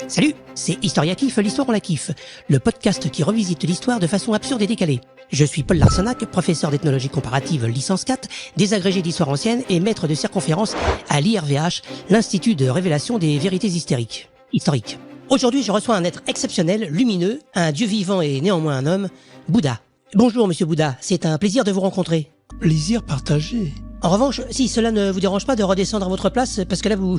Salut, c'est Historia Kiffe, l'histoire on la kiffe, le podcast qui revisite l'histoire de façon absurde et décalée. Je suis Paul Larsenac, professeur d'ethnologie comparative licence 4, désagrégé d'histoire ancienne et maître de circonférence à l'IRVH, l'Institut de révélation des vérités historiques. Aujourd'hui, je reçois un être exceptionnel, lumineux, un dieu vivant et néanmoins un homme, Bouddha. Bonjour monsieur Bouddha, c'est un plaisir de vous rencontrer. Plaisir partagé. En revanche, si cela ne vous dérange pas de redescendre à votre place, parce que là vous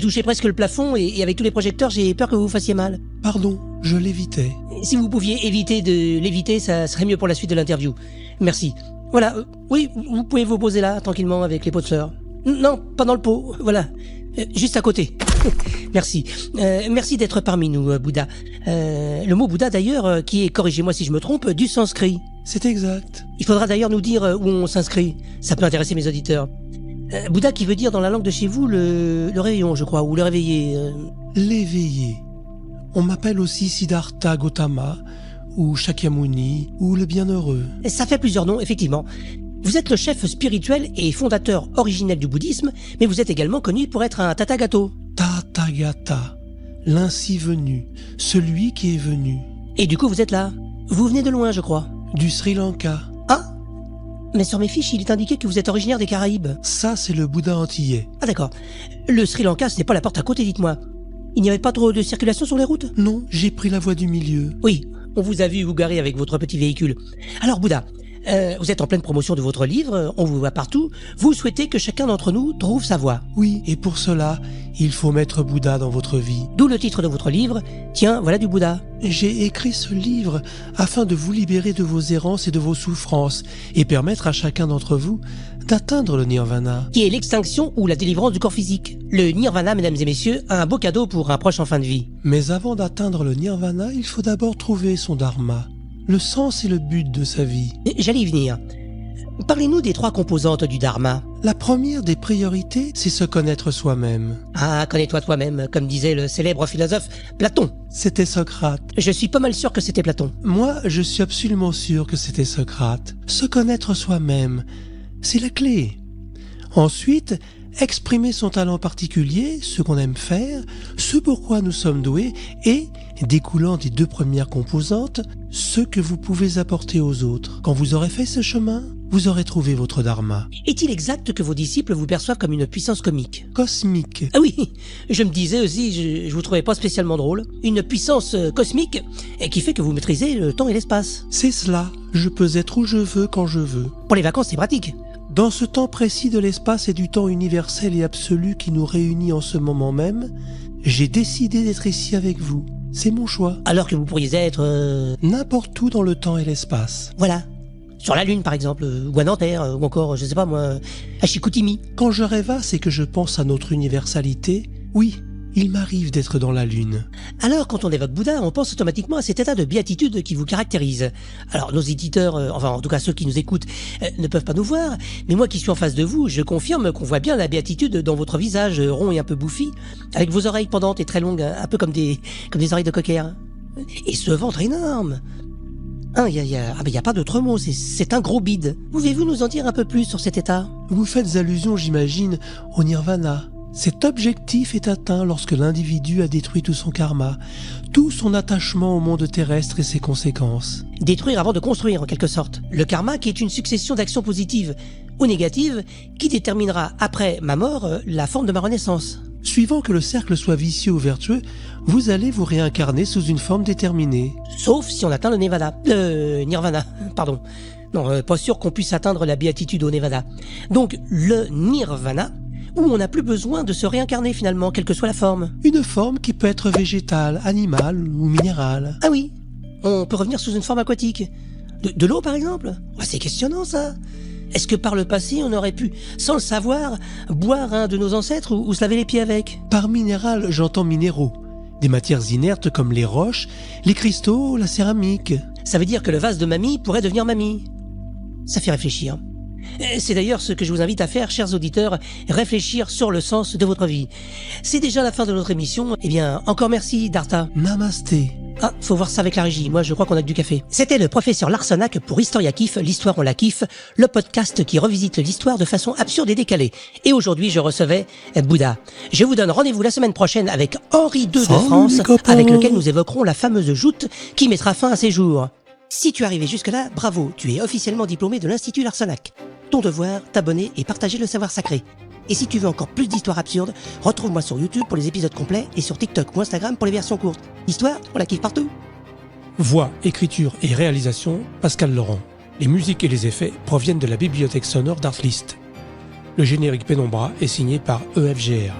touchez presque le plafond et avec tous les projecteurs, j'ai peur que vous vous fassiez mal. Pardon, je l'évitais. Si vous pouviez éviter de l'éviter, ça serait mieux pour la suite de l'interview. Merci. Voilà, oui, vous pouvez vous poser là, tranquillement, avec les pots de fleurs. Non, pas dans le pot, voilà, juste à côté. Merci. Merci d'être parmi nous, Bouddha. Le mot Bouddha, d'ailleurs, qui est, corrigez-moi si je me trompe, du sanskrit. C'est exact. Il faudra d'ailleurs nous dire où on s'inscrit. Ça peut intéresser mes auditeurs. Bouddha qui veut dire dans la langue de chez vous le réveillon, je crois, ou le réveillé. L'éveillé. On m'appelle aussi Siddhartha Gautama, ou Shakyamuni, ou le bienheureux. Ça fait plusieurs noms, effectivement. Vous êtes le chef spirituel et fondateur originel du bouddhisme, mais vous êtes également connu pour être un Tathagata. Tathagata, l'ainsi venu, celui qui est venu. Et du coup, vous êtes là. Vous venez de loin, je crois. Du Sri Lanka. Ah, mais sur mes fiches, il est indiqué que vous êtes originaire des Caraïbes. Ça, c'est le Bouddha antillais. Ah d'accord. Le Sri Lanka, ce n'est pas la porte à côté, dites-moi. Il n'y avait pas trop de circulation sur les routes? Non, j'ai pris la voie du milieu. Oui, on vous a vu vous garer avec votre petit véhicule. Alors Bouddha, vous êtes en pleine promotion de votre livre, on vous voit partout. Vous souhaitez que chacun d'entre nous trouve sa voie. Oui, et pour cela, il faut mettre Bouddha dans votre vie. D'où le titre de votre livre, Tiens, voilà du Bouddha. J'ai écrit ce livre afin de vous libérer de vos errances et de vos souffrances et permettre à chacun d'entre vous d'atteindre le nirvana. Qui est l'extinction ou la délivrance du corps physique. Le nirvana, mesdames et messieurs, un beau cadeau pour un proche en fin de vie. Mais avant d'atteindre le nirvana, il faut d'abord trouver son dharma, le sens et le but de sa vie. J'allais y venir. Parlez-nous des 3 composantes du dharma. La première des priorités, c'est se connaître soi-même. Ah, connais-toi toi-même, comme disait le célèbre philosophe Platon. C'était Socrate. Je suis pas mal sûr que c'était Platon. Moi, je suis absolument sûr que c'était Socrate. Se connaître soi-même, c'est la clé. Ensuite, exprimer son talent particulier, ce qu'on aime faire, ce pourquoi nous sommes doués, et, découlant des 2 premières composantes, ce que vous pouvez apporter aux autres. Quand vous aurez fait ce chemin, vous aurez trouvé votre dharma. Est-il exact que vos disciples vous perçoivent comme une puissance comique? Cosmique. Ah oui, je me disais aussi, je vous trouvais pas spécialement drôle. Une puissance cosmique et qui fait que vous maîtrisez le temps et l'espace. C'est cela, je peux être où je veux quand je veux. Pour les vacances, c'est pratique. Dans ce temps précis de l'espace et du temps universel et absolu qui nous réunit en ce moment même, j'ai décidé d'être ici avec vous. C'est mon choix. Alors que vous pourriez être... N'importe où dans le temps et l'espace. Voilà. Sur la Lune, par exemple, ou à Nanterre, ou encore, je sais pas moi, à Chicoutimi. Quand je rêvasse et que je pense à notre universalité, oui, il m'arrive d'être dans la Lune. Alors, quand on évoque Bouddha, on pense automatiquement à cet état de béatitude qui vous caractérise. Alors, nos éditeurs, enfin en tout cas ceux qui nous écoutent, ne peuvent pas nous voir, mais moi qui suis en face de vous, je confirme qu'on voit bien la béatitude dans votre visage rond et un peu bouffi, avec vos oreilles pendantes et très longues, un peu comme des oreilles de cocker. Et ce ventre énorme. Il y a pas d'autre mot, c'est un gros bide. Pouvez-vous nous en dire un peu plus sur cet état? Vous faites allusion, j'imagine, au nirvana. Cet objectif est atteint lorsque l'individu a détruit tout son karma, tout son attachement au monde terrestre et ses conséquences. Détruire avant de construire, en quelque sorte. Le karma qui est une succession d'actions positives ou négatives qui déterminera, après ma mort, la forme de ma renaissance. Suivant que le cercle soit vicieux ou vertueux, vous allez vous réincarner sous une forme déterminée. Sauf si on atteint le nirvana, pardon. Non, pas sûr qu'on puisse atteindre la béatitude au Nevada. Donc, le nirvana, où on n'a plus besoin de se réincarner finalement, quelle que soit la forme. Une forme qui peut être végétale, animale ou minérale. Ah oui, on peut revenir sous une forme aquatique. De l'eau par exemple? C'est questionnant ça. Est-ce que par le passé on aurait pu, sans le savoir, boire un de nos ancêtres ou se laver les pieds avec? Par minéral, j'entends minéraux. Des matières inertes comme les roches, les cristaux, la céramique. Ça veut dire que le vase de mamie pourrait devenir mamie. Ça fait réfléchir. C'est d'ailleurs ce que je vous invite à faire, chers auditeurs, réfléchir sur le sens de votre vie. C'est déjà la fin de notre émission. Eh bien, encore merci, Dartha. Namasté. Ah, faut voir ça avec la régie, moi je crois qu'on a que du café. C'était le professeur Larsenac pour Historia Kiffe, l'histoire on la kiffe, le podcast qui revisite l'histoire de façon absurde et décalée. Et aujourd'hui je recevais Bouddha. Je vous donne rendez-vous la semaine prochaine avec Henri II de France, avec lequel nous évoquerons la fameuse joute qui mettra fin à ses jours. Si tu es arrivé jusque-là, bravo, tu es officiellement diplômé de l'Institut Larsenac. Ton devoir, t'abonner et partager le savoir sacré. Et si tu veux encore plus d'histoires absurdes, retrouve-moi sur YouTube pour les épisodes complets et sur TikTok ou Instagram pour les versions courtes. L'histoire, on la kiffe partout. Voix, écriture et réalisation, Pascal Laurent. Les musiques et les effets proviennent de la bibliothèque sonore d'Artlist. Le générique Pénombra est signé par EFGR.